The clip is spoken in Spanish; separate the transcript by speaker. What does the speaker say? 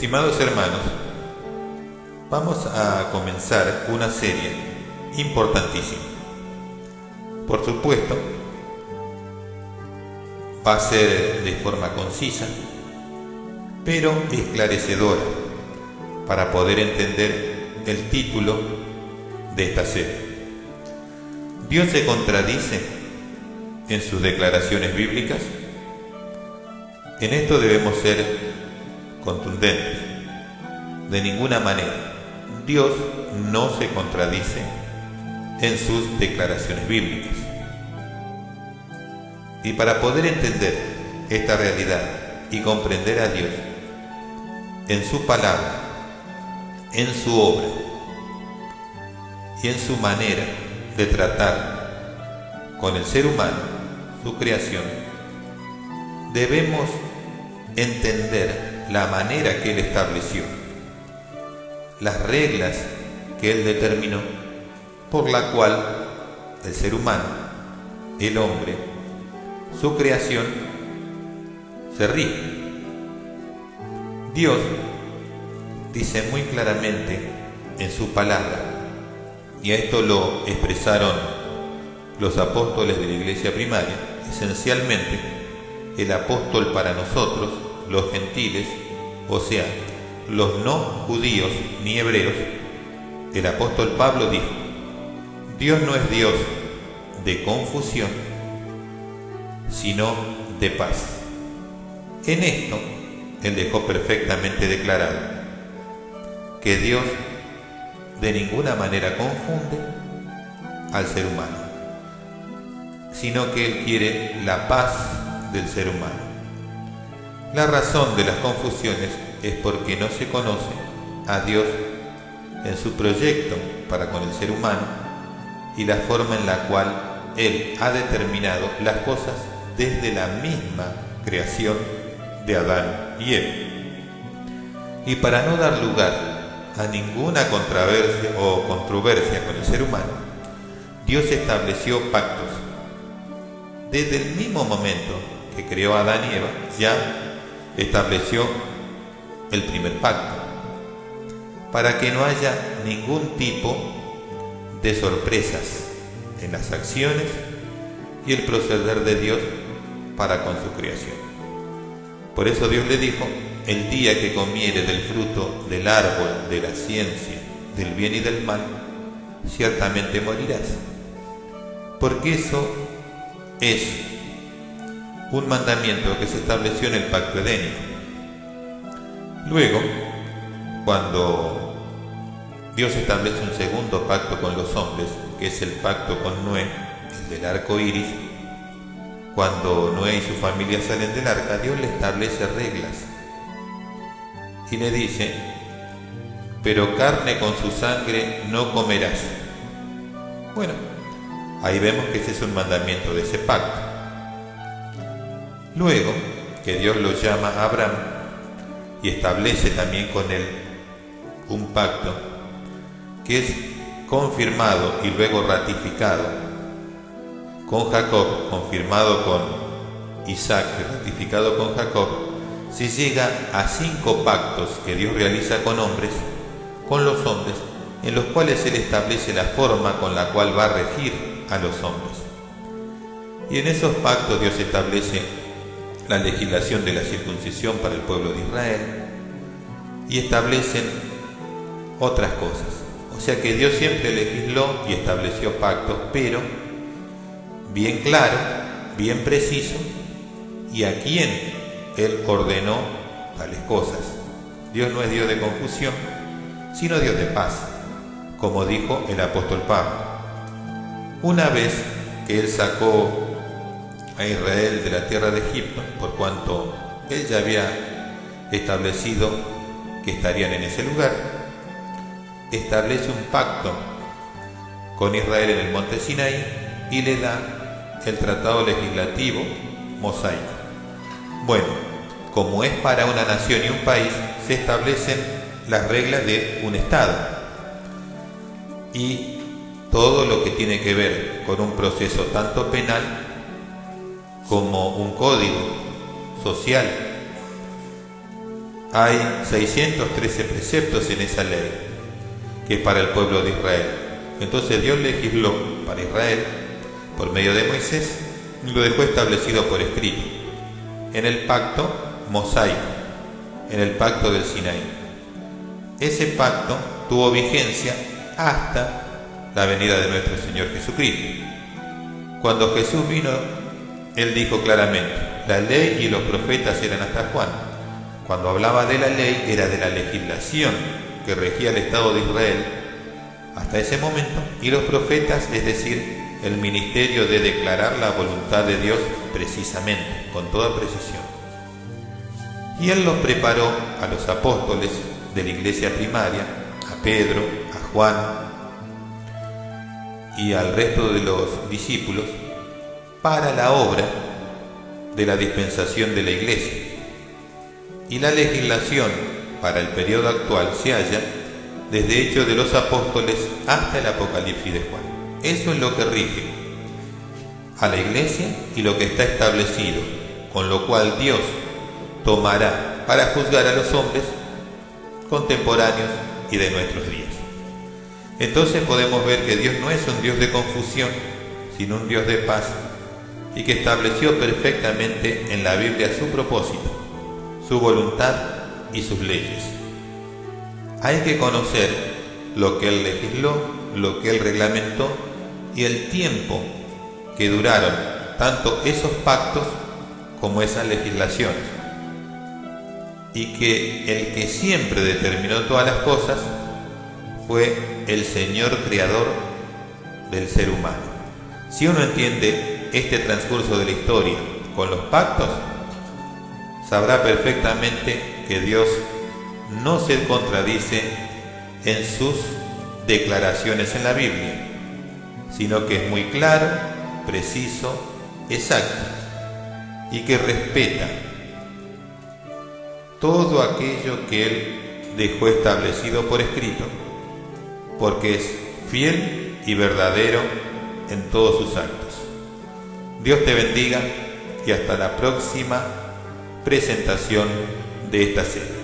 Speaker 1: Estimados hermanos, vamos a comenzar una serie importantísima. Por supuesto, va a ser de forma concisa, pero esclarecedora, para poder entender el título de esta serie. ¿Dios se contradice en sus declaraciones bíblicas? En esto debemos ser contundentes. De ninguna manera. Dios no se contradice en sus declaraciones bíblicas. Y para poder entender esta realidad y comprender a Dios en su palabra, en su obra y en su manera de tratar con el ser humano, su creación, debemos entender la manera que Él estableció, las reglas que Él determinó, por la cual el ser humano, el hombre, su creación, se rige. Dios dice muy claramente en su palabra, y a esto lo expresaron los apóstoles de la iglesia primaria, esencialmente el apóstol para nosotros, los gentiles, o sea, los no judíos ni hebreos, el apóstol Pablo dijo: Dios no es Dios de confusión, sino de paz. En esto, él dejó perfectamente declarado que Dios de ninguna manera confunde al ser humano, sino que Él quiere la paz del ser humano. La razón de las confusiones es porque no se conoce a Dios en su proyecto para con el ser humano y la forma en la cual Él ha determinado las cosas desde la misma creación de Adán y Eva. Y para no dar lugar a ninguna controversia con el ser humano, Dios estableció pactos. Desde el mismo momento que creó a Adán y Eva, ya estableció el primer pacto, para que no haya ningún tipo de sorpresas en las acciones y el proceder de Dios para con su creación. Por eso Dios le dijo: el día que comiere del fruto del árbol de la ciencia del bien y del mal, ciertamente morirás. Porque eso es un mandamiento que se estableció en el pacto edénico. Luego, cuando Dios establece un segundo pacto con los hombres, que es el pacto con Noé, el del arco iris, cuando Noé y su familia salen del arca, Dios le establece reglas y le dice: pero carne con su sangre no comerás. Bueno, ahí vemos que ese es un mandamiento de ese pacto. Luego que Dios lo llama a Abraham y establece también con él un pacto que es confirmado y luego ratificado con Jacob, confirmado con Isaac y ratificado con Jacob, se llega a 5 pactos que Dios realiza con los hombres, en los cuales Él establece la forma con la cual va a regir a los hombres. Y en esos pactos Dios establece la legislación de la circuncisión para el pueblo de Israel y establecen otras cosas. O sea que Dios siempre legisló y estableció pactos, pero bien claro, bien preciso, y a quién Él ordenó tales cosas. Dios no es Dios de confusión, sino Dios de paz, como dijo el apóstol Pablo. Una vez que Él sacó a Israel de la tierra de Egipto, por cuanto Él ya había establecido que estarían en ese lugar, establece un pacto con Israel en el monte Sinaí y le da el tratado legislativo mosaico. Bueno, como es para una nación y un país, se establecen las reglas de un Estado y todo lo que tiene que ver con un proceso tanto penal como un código social hay 613 preceptos en esa ley, que es para el pueblo de Israel. Entonces Dios legisló para Israel por medio de Moisés y lo dejó establecido por escrito en el pacto mosaico, en el pacto del Sinaí. Ese pacto tuvo vigencia hasta la venida de nuestro Señor Jesucristo. Cuando Jesús vino, Él dijo claramente, la ley y los profetas eran hasta Juan. Cuando hablaba de la ley, era de la legislación que regía el Estado de Israel hasta ese momento, y los profetas, es decir, el ministerio de declarar la voluntad de Dios precisamente, con toda precisión. Y Él los preparó a los apóstoles de la iglesia primaria, a Pedro, a Juan y al resto de los discípulos, para la obra de la dispensación de la iglesia. Y la legislación para el periodo actual se halla desde Hechos de los Apóstoles hasta el Apocalipsis de Juan. Eso es lo que rige a la iglesia y lo que está establecido, con lo cual Dios tomará para juzgar a los hombres contemporáneos y de nuestros días. Entonces podemos ver que Dios no es un Dios de confusión, sino un Dios de paz, y que estableció perfectamente en la Biblia su propósito, su voluntad y sus leyes. Hay que conocer lo que Él legisló, lo que Él reglamentó y el tiempo que duraron tanto esos pactos como esas legislaciones, y que el que siempre determinó todas las cosas fue el Señor creador del ser humano. Si uno entiende este transcurso de la historia con los pactos, sabrá perfectamente que Dios no se contradice en sus declaraciones en la Biblia, sino que es muy claro, preciso, exacto, y que respeta todo aquello que Él dejó establecido por escrito, porque es fiel y verdadero en todos sus actos. Dios te bendiga y hasta la próxima presentación de esta serie.